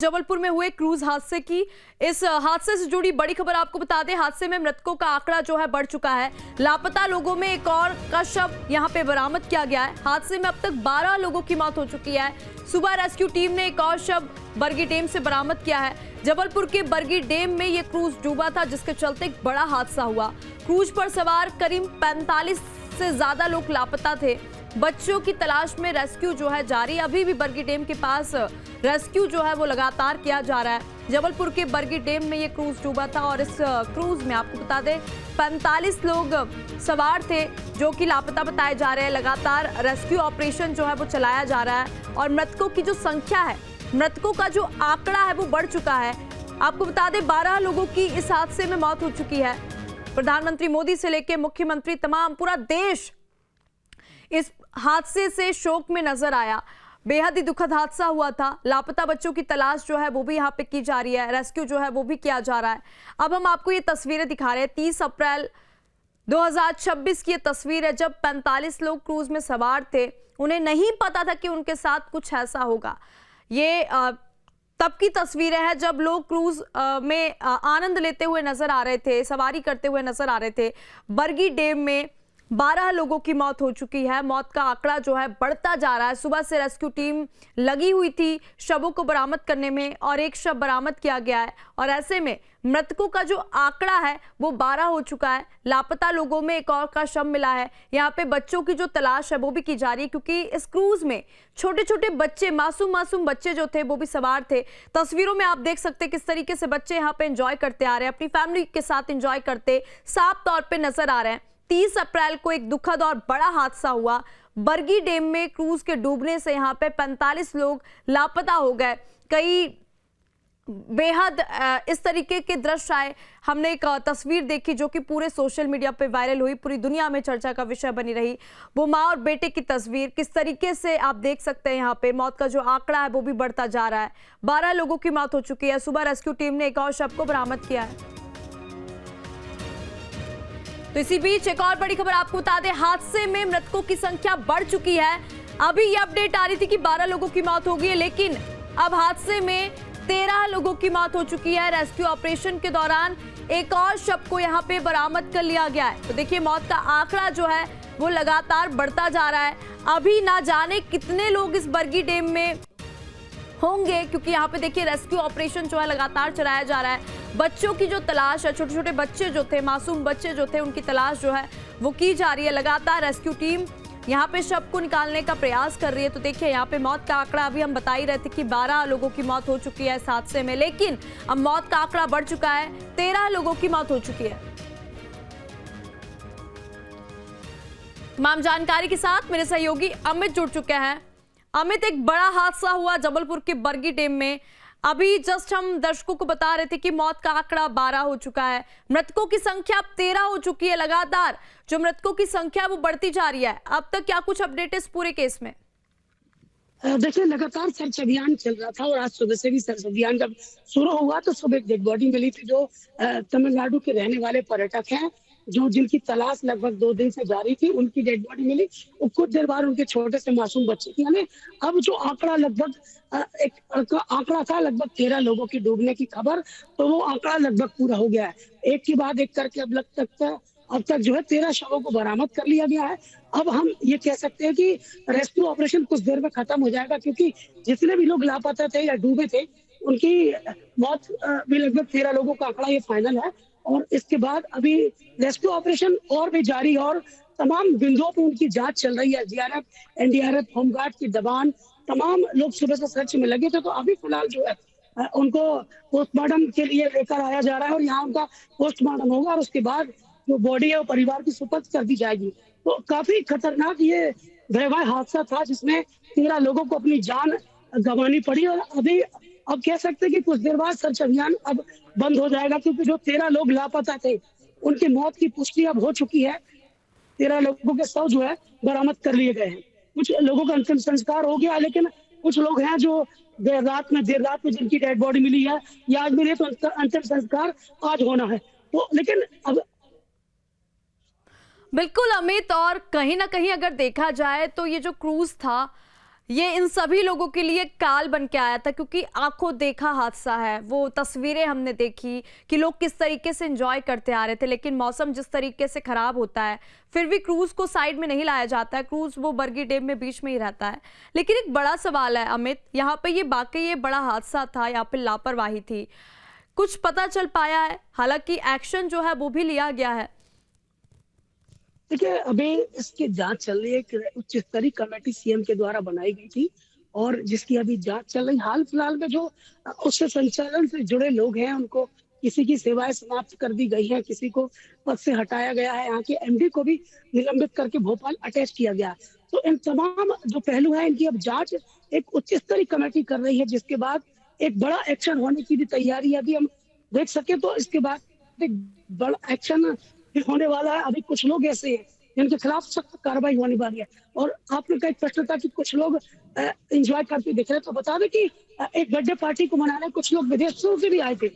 जबलपुर में हुए क्रूज हादसे की इस हादसे से जुड़ी बड़ी खबर आपको बता दें। हादसे में मृतकों का आंकड़ा जो है बढ़ चुका है। लापता लोगों में एक और का शव यहां पे बरामद किया गया है। हादसे में अब तक 12 लोगों की मौत हो चुकी है। सुबह रेस्क्यू टीम ने एक और शव बरगी डैम से बरामद किया है। जबलपुर के बरगी डैम में ये क्रूज डूबा था, जिसके चलते एक बड़ा हादसा हुआ। क्रूज पर सवार करीब 45 से ज्यादा लोग लापता थे। बच्चों की तलाश में रेस्क्यू जो है जारी। अभी भी बरगी डैम के पास रेस्क्यू जो है वो लगातार किया जा रहा है। जबलपुर के बरगी डैम में ये क्रूज डूबा था और इस क्रूज में आपको बता दें 45 लोग सवार थे जो कि लापता बताए जा रहे हैं। लगातार रेस्क्यू ऑपरेशन जो है वो चलाया जा रहा है और मृतकों की जो संख्या है, मृतकों का जो आंकड़ा है वो बढ़ चुका है। आपको बता दें 12 लोगों की इस हादसे में मौत हो चुकी है। प्रधानमंत्री मोदी से लेकर मुख्यमंत्री तमाम पूरा देश इस हादसे से शोक में नजर आया। बेहद ही दुखद हादसा हुआ था। लापता बच्चों की तलाश जो है वो भी यहाँ पे की जा रही है, रेस्क्यू जो है वो भी किया जा रहा है। अब हम आपको ये तस्वीरें दिखा रहे हैं। 30 अप्रैल 2026 की ये तस्वीर है जब 45 लोग क्रूज में सवार थे। उन्हें नहीं पता था कि उनके साथ कुछ ऐसा होगा। ये तब की तस्वीरें हैं जब लोग क्रूज में आनंद लेते हुए नजर आ रहे थे, सवारी करते हुए नजर आ रहे थे। बरगी डैम में 12 लोगों की मौत हो चुकी है। मौत का आंकड़ा जो है बढ़ता जा रहा है। सुबह से रेस्क्यू टीम लगी हुई थी शवों को बरामद करने में और एक शव बरामद किया गया है और ऐसे में मृतकों का जो आंकड़ा है वो 12 हो चुका है। लापता लोगों में एक और का शव मिला है। यहाँ पे बच्चों की जो तलाश है वो भी की जा रही है, क्योंकि इस क्रूज में छोटे छोटे बच्चे, मासूम बच्चे जो थे वो भी सवार थे। तस्वीरों में आप देख सकते हैं किस तरीके से बच्चे यहाँ पे एंजॉय करते आ रहे हैं, अपनी फैमिली के साथ एंजॉय करते साफ तौर पर नजर आ रहे हैं। 30 अप्रैल को एक दुखद और बड़ा हादसा हुआ। बरगी डैम में क्रूज के डूबने से यहाँ पे 45 लोग लापता हो गए। कई बेहद इस तरीके के दृश्य आए। हमने एक तस्वीर देखी जो कि पूरे सोशल मीडिया पे वायरल हुई, पूरी दुनिया में चर्चा का विषय बनी रही। वो माँ और बेटे की तस्वीर, किस तरीके से आप देख सकते हैं यहाँ पे मौत का जो आंकड़ा है वो भी बढ़ता जा रहा है। 12 लोगों की मौत हो चुकी है। सुबह रेस्क्यू टीम ने एक और शव को बरामद किया है। तो इसी बीच एक और बड़ी खबर आपको बता दें, हादसे में मृतकों की संख्या बढ़ चुकी है। अभी ये अपडेट आ रही थी कि 12 लोगों की मौत हो गई है, लेकिन अब हादसे में 13 लोगों की मौत हो चुकी है। रेस्क्यू ऑपरेशन के दौरान एक और शव को यहाँ पे बरामद कर लिया गया है। तो देखिए मौत का आंकड़ा जो है वो लगातार बढ़ता जा रहा है। अभी ना जाने कितने लोग इस बरगी डैम में होंगे, क्योंकि यहाँ पे देखिए रेस्क्यू ऑपरेशन जो है लगातार चलाया जा रहा है। बच्चों की जो तलाश है, छोटे छोटे बच्चे जो थे, मासूम बच्चे जो थे, उनकी तलाश जो है वो की जा रही है। लगातार रेस्क्यू टीम यहाँ पे शव को निकालने का प्रयास कर रही है। तो देखिए यहाँ पे मौत का आंकड़ा, अभी हम बता ही रहे थे कि 12 लोगों की मौत हो चुकी है इस हादसे में, लेकिन अब मौत का आंकड़ा बढ़ चुका है। 13 लोगों की मौत हो चुकी है। तमाम जानकारी के साथ मेरे सहयोगी अमित जुड़ चुके हैं। अमित, एक बड़ा हादसा हुआ जबलपुर के बरगी डैम में। अभी जस्ट हम दर्शकों को बता रहे थे कि मौत का आंकड़ा 12 हो चुका है। मृतकों की संख्या अब 13 हो चुकी है। लगातार जो मृतकों की संख्या वो बढ़ती जा रही है। अब तक क्या कुछ अपडेट है इस पूरे केस में? देखिए लगातार सर्च अभियान चल रहा था और आज सुबह से भी सर्च अभियान जब शुरू हुआ तो सुबह एक डेड बॉडी मिली थी जो तमिलनाडु के रहने वाले पर्यटक हैं, जो जिनकी तलाश लगभग 2 दिन से जारी थी। उनकी डेड बॉडी मिली और कुछ देर बाद उनके छोटे से मासूम बच्चे की। यानी अब जो आंकड़ा लगभग एक आंकड़ा था लगभग 13 लोगों की डूबने की खबर, तो वो आंकड़ा लगभग पूरा हो गया है। एक के बाद एक करके अब तक जो है 13 शवों को बरामद कर लिया गया है। अब हम ये कह सकते हैं कि रेस्क्यू ऑपरेशन कुछ देर में खत्म हो जाएगा, क्योंकि जितने भी लोग लापता थे या डूबे थे उनकी मौत भी लगभग 13 लोगों का आंकड़ा ये फाइनल है। और इसके बाद अभी रेस्क्यू ऑपरेशन और भी जारी है और तमाम बिंदुओं पर उनकी जांच चल रही है। जीआरएफ, एनडीआरएफ, होमगार्ड की जवान, तमाम लोग सुबह से सर्च में लगे थे। तो अभी फिलहाल जो है उनको पोस्टमार्टम के लिए लेकर आया जा रहा है और यहाँ उनका पोस्टमार्टम होगा और उसके बाद जो बॉडी है वो परिवार की सुपुर्द कर दी जाएगी। तो काफी खतरनाक ये भयावह हादसा था जिसमें 13 लोगों को अपनी जान गंवानी पड़ी। और अभी अब कह सकते हैं कि कुछ देर बाद सर्च अभियान अब बंद हो जाएगा, क्योंकि जो 13 लोग लापता थे उनकी मौत की पुष्टि अब हो चुकी है। 13 लोगों के शव जो है बरामद कर लिए गए हैं। कुछ लोगों का अंतिम संस्कार हो गया, लेकिन कुछ लोग हैं जो देर रात में जिनकी डेड बॉडी मिली है या आज मिली है, तो अंतिम संस्कार आज होना है। तो लेकिन अब बिल्कुल अमित, और कहीं ना कहीं अगर देखा जाए तो ये जो क्रूज था ये इन सभी लोगों के लिए काल बन के आया था, क्योंकि आंखों देखा हादसा है। वो तस्वीरें हमने देखी कि लोग किस तरीके से एंजॉय करते आ रहे थे, लेकिन मौसम जिस तरीके से खराब होता है फिर भी क्रूज को साइड में नहीं लाया जाता है। क्रूज वो बरगी डैम में बीच में ही रहता है। लेकिन एक बड़ा सवाल है अमित, यहाँ पे ये वाकई ये बड़ा हादसा था या फिर लापरवाही थी, कुछ पता चल पाया है? हालांकि एक्शन जो है वो भी लिया गया है। देखिए, अभी इसकी जांच चल रही है। एक उच्च स्तरीय कमेटी सीएम के द्वारा बनाई गई थी और जिसकी अभी जांच चल रही। हाल फिलहाल में जो उससे संचालन से जुड़े लोग हैं, उनको किसी की सेवाएं समाप्त कर दी गई हैं, किसी को पद से हटाया गया है, यहाँ के एमडी को भी निलंबित करके भोपाल अटैच किया गया है। तो इन तमाम जो पहलू हैं, इनकी अब जांच एक उच्च स्तरीय कमेटी कर रही है, जिसके बाद एक बड़ा एक्शन होने की भी तैयारी है। अभी हम देख सके तो इसके बाद एक बड़ा एक्शन होने वाला है। अभी कुछ लोग ऐसे हैं जिनके खिलाफ सख्त कार्रवाई होने वाली है। और आपने का एक प्रश्न था कि कुछ लोग एंजॉय करते दिख रहे, तो बता दें कि एक बर्थडे पार्टी को मनाने कुछ लोग विदेशों से भी आए थे।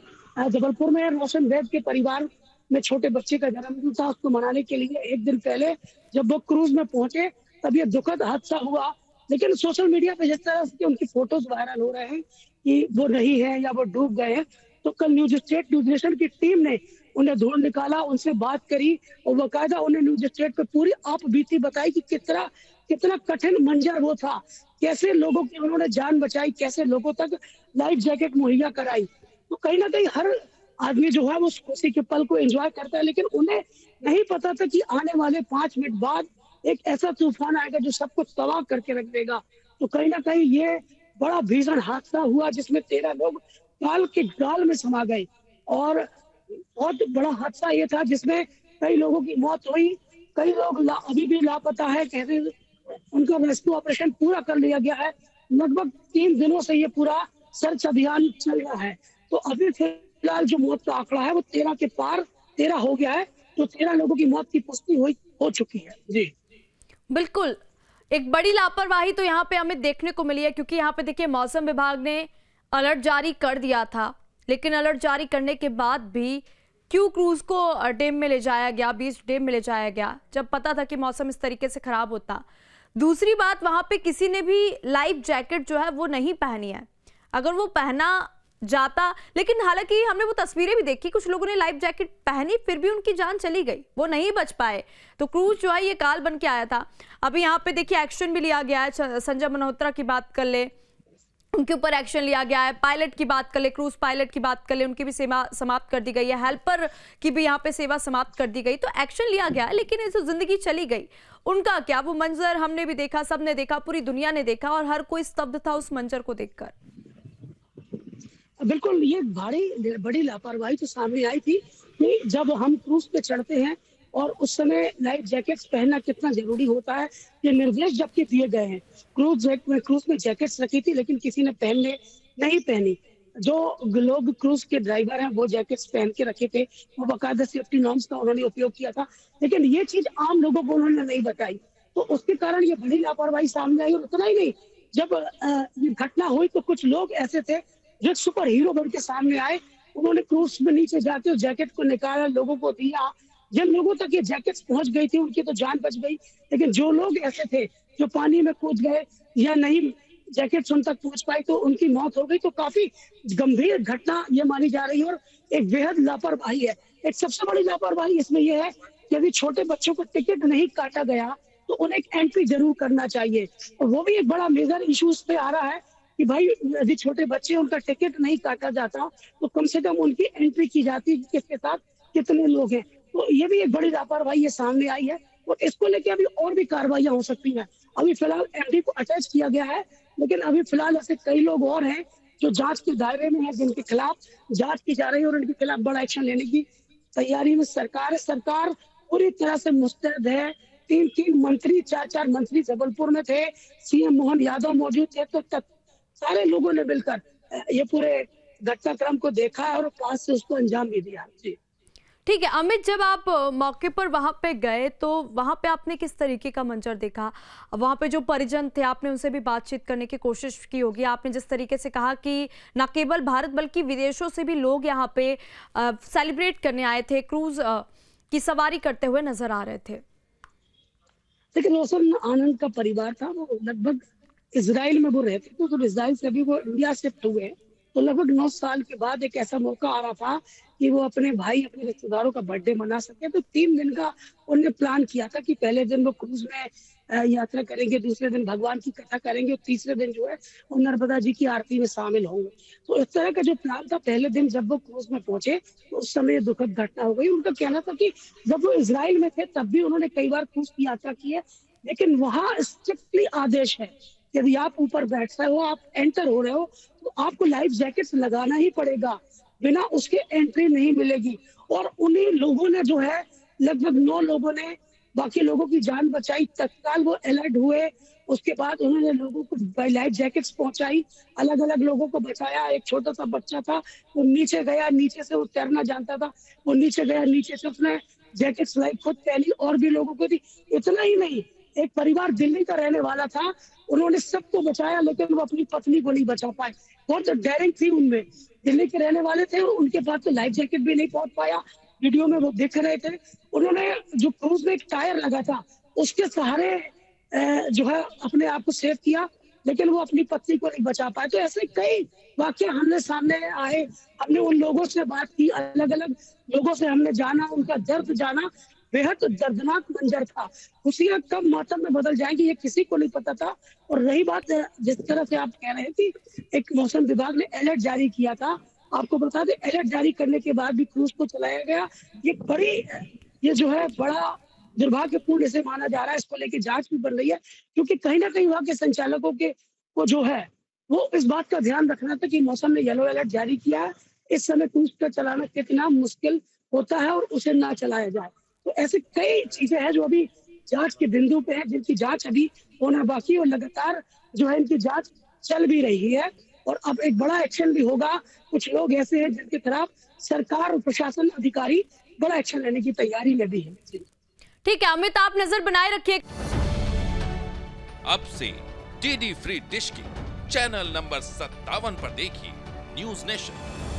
जबलपुर में रोशन वैद के परिवार में छोटे बच्चे का जन्मदिन था, उसको मनाने के लिए एक दिन पहले जब वो क्रूज में पहुंचे तब ये दुखद हादसा हुआ। लेकिन सोशल मीडिया पे जिस तरह से उनकी फोटोज वायरल हो रहे हैं कि वो नहीं है या वो डूब गए हैं, तो कल न्यूज स्टेट न्यूज की टीम ने उन्हें ढूंढ निकाला, उनसे बात करी और बाकायदा उन्हें न्यूज स्टेट पे पूरी आप बीती बताई कि कितना कितना कठिन मंजर वो था, कैसे लोगों की उन्होंने जान बचाई, कैसे लोगों तक लाइफ जैकेट मुहैया कराई। तो कहीं ना कहीं हर आदमी जो है वो उस खुशी के पल को एंजॉय करता है, लेकिन उन्हें नहीं पता था कि आने वाले 5 मिनट बाद एक ऐसा तूफान आएगा जो सब कुछ तबाह करके रख देगा। तो कहीं ना कहीं ये बड़ा भीषण हादसा हुआ, जिसमें 13 लोग काल के गाल में समा गए। और बहुत बड़ा हादसा ये था जिसमें कई लोगों की मौत हुई, कई लोग अभी भी लापता है। कहते उनका रेस्क्यू ऑपरेशन पूरा कर लिया गया है। लगभग 3 दिनों से ये पूरा सर्च अभियान चल रहा है। तो अभी फिलहाल जो मौत का आंकड़ा है वो 13 के पार 13 हो गया है। तो 13 लोगों की मौत की पुष्टि हो चुकी है। जी बिल्कुल, एक बड़ी लापरवाही तो यहाँ पे हमें देखने को मिली है, क्योंकि यहाँ पे देखिए मौसम विभाग ने अलर्ट जारी कर दिया था, लेकिन अलर्ट जारी करने के बाद भी क्यों क्रूज को डैम में ले जाया गया, बीच डैम में ले जाया गया, जब पता था कि मौसम इस तरीके से खराब होता। दूसरी बात, वहां पे किसी ने भी लाइफ जैकेट जो है वो नहीं पहनी है। अगर वो पहना जाता, लेकिन हालांकि हमने वो तस्वीरें भी देखी, कुछ लोगों ने लाइफ जैकेट पहनी फिर भी उनकी जान चली गई, वो नहीं बच पाए। तो क्रूज जो है ये काल बन के आया था। अभी यहाँ पे देखिए एक्शन भी लिया गया है। संजय मल्होत्रा की बात कर ले, उनके ऊपर एक्शन लिया गया है। पायलट की बात कर ले, क्रूज पायलट की बात कर ले, उनकी भी सेवा समाप्त कर दी गई है। हेल्पर की भी यहाँ पे सेवा समाप्त कर दी गई। तो एक्शन लिया गया है, लेकिन ये जो जिंदगी चली गई उनका क्या? वो मंजर हमने भी देखा, सबने देखा, पूरी दुनिया ने देखा और हर कोई स्तब्ध था उस मंजर को देखकर। बिल्कुल, ये बड़ी लापरवाही तो सामने आई थी कि जब हम क्रूज पे चढ़ते हैं और उस समय लाइफ जैकेट्स पहनना कितना जरूरी होता है, ये निर्देश जबकि दिए गए हैं। क्रूज में जैकेट्स रखी थी, लेकिन किसी ने नहीं पहनी। जो लोग क्रूज के ड्राइवर हैं वो जैकेट्स पहन के रखे थे, वो बाकायदा सेफ्टी नॉर्म्स का उन्होंने उपयोग किया था, लेकिन ये चीज आम लोगों को उन्होंने नहीं बताई। तो उसके कारण ये बड़ी लापरवाही सामने आई। और उतना ही नहीं, जब ये घटना हुई तो कुछ लोग ऐसे थे जो सुपर हीरो बन के सामने आए। उन्होंने क्रूज में नीचे जाके उस जैकेट को निकाला, लोगों को दिया। जिन लोगों तक ये जैकेट्स पहुंच गई थी उनकी तो जान बच गई, लेकिन जो लोग ऐसे थे जो पानी में कूद गए या नहीं जैकेट्स उन तक पहुंच पाई तो उनकी मौत हो गई। तो काफी गंभीर घटना ये मानी जा रही है और एक बेहद लापरवाही है। एक सबसे बड़ी लापरवाही इसमें यह है कि यदि छोटे बच्चों को टिकट नहीं काटा गया तो उन्हें एक एंट्री जरूर करना चाहिए। और वो भी एक बड़ा मेजर इशू उस पे आ रहा है कि भाई यदि छोटे बच्चे उनका टिकट नहीं काटा जाता तो कम से कम उनकी एंट्री की जाती, किसके साथ कितने लोग हैं। तो ये भी एक बड़ी लापरवाही सामने आई है और इसको लेके अभी और भी कार्रवाइयां हो सकती हैं। अभी फिलहाल एमडी को अटैच किया गया है, लेकिन अभी फिलहाल ऐसे कई लोग और हैं जो जांच के दायरे में हैं, जिनके खिलाफ जांच की जा रही है और उनके खिलाफ बड़ा एक्शन लेने की तैयारी में सरकार है। सरकार पूरी तरह से मुस्तैद है। 3 मंत्री 4 मंत्री जबलपुर में थे, सीएम मोहन यादव मौजूद थे। तो सारे लोगों ने मिलकर ये पूरे घटनाक्रम को देखा है और पास से उसको अंजाम भी दिया। जी ठीक है अमित, जब आप मौके पर वहां पे गए तो वहां पे आपने किस तरीके का मंजर देखा? वहां पे जो परिजन थे आपने उनसे भी बातचीत करने की कोशिश की होगी। आपने जिस तरीके से कहा कि न केवल भारत बल्कि विदेशों से भी लोग यहाँ पे सेलिब्रेट करने आए थे, क्रूज की सवारी करते हुए नजर आ रहे थे। लेकिन रोशन आनंद का परिवार था, वो लगभग इजराइल में वो रहते थे, तो इजराइल से अभी वो इंडिया शिफ्ट हुए हैं। तो लगभग 9 साल के बाद एक ऐसा मौका आ रहा था कि वो अपने भाई, अपने रिश्तेदारों का बर्थडे मना सके। तो 3 दिन का उन्होंने प्लान किया था कि पहले दिन वो क्रूज में यात्रा करेंगे, दूसरे दिन भगवान की कथा करेंगे और तीसरे दिन जो है वो नर्मदा जी की आरती में शामिल होंगे। तो इस तरह का जो प्लान था, पहले दिन जब वो क्रूज में पहुंचे तो उस समय दुखद घटना हो गई। उनका कहना था कि जब वो इजराइल में थे तब भी उन्होंने कई बार क्रूज की यात्रा की है, लेकिन वहां स्ट्रिक्टली आदेश है, यदि आप ऊपर बैठ रहे हो, आप एंटर हो रहे हो, तो आपको लाइफ जैकेट्स लगाना ही पड़ेगा, बिना उसके एंट्री नहीं मिलेगी। और उन्हीं लोगों ने जो है, लगभग 9 लोगों ने बाकी लोगों की जान बचाई। तत्काल वो अलर्ट हुए, उसके बाद उन्होंने लोगों को लाइफ जैकेट्स पहुंचाई, अलग अलग लोगों को बचाया। एक छोटा सा बच्चा था, वो नीचे गया, नीचे से वो तैरना जानता था, वो नीचे गया, नीचे से उसने जैकेट्स लाई, खुद पहनी और भी लोगों को दी। इतना ही नहीं, एक परिवार दिल्ली का रहने वाला था, उन्होंने सबको बचाया, लेकिन वो अपनी पत्नी को नहीं बचा पाए। बहुत डेयरिंग थी उनमें, दिल्ली के रहने वाले थे, उनके पास तो लाइफ जैकेट भी नहीं पहुंच पाया। वीडियो में वो दिख रहे थे। उन्होंने जो क्रूज में एक टायर लगा था, उसके सहारे जो है अपने आप को सेव किया, लेकिन वो अपनी पत्नी को नहीं बचा पाए। तो ऐसे कई वाक्य हमने सामने आए, हमने उन लोगों से बात की, अलग अलग लोगों से हमने जाना, उनका दर्द जाना। बेहद दर्दनाक मंजर था। खुशियां कब मातम में बदल जाएंगी ये किसी को नहीं पता था। और रही बात जिस तरह से आप कह रहे हैं कि एक मौसम विभाग ने अलर्ट जारी किया था, आपको बता दें अलर्ट जारी करने के बाद भी क्रूज को चलाया गया। ये जो है बड़ा दुर्भाग्यपूर्ण इसे माना जा रहा है। इसको लेकर जांच भी बन रही है, क्योंकि कहीं ना कहीं वहां के संचालकों के को जो है वो इस बात का ध्यान रखना था कि मौसम ने येलो अलर्ट जारी किया है, इस समय क्रूज का चलाना कितना मुश्किल होता है और उसे ना चलाया जाए। तो ऐसे कई चीजें हैं जो अभी जांच के बिंदु पे है, जिनकी जांच अभी होना बाकी है और लगातार जो है इनकी जांच चल भी रही है। और अब एक बड़ा एक्शन भी होगा। कुछ लोग ऐसे हैं जिनके खिलाफ सरकार और प्रशासन अधिकारी बड़ा एक्शन लेने की तैयारी में भी है। ठीक है अमित, आप नजर बनाए रखिए। अब से डीडी फ्री डिश के चैनल नंबर 57 पर देखिए न्यूज नेशन।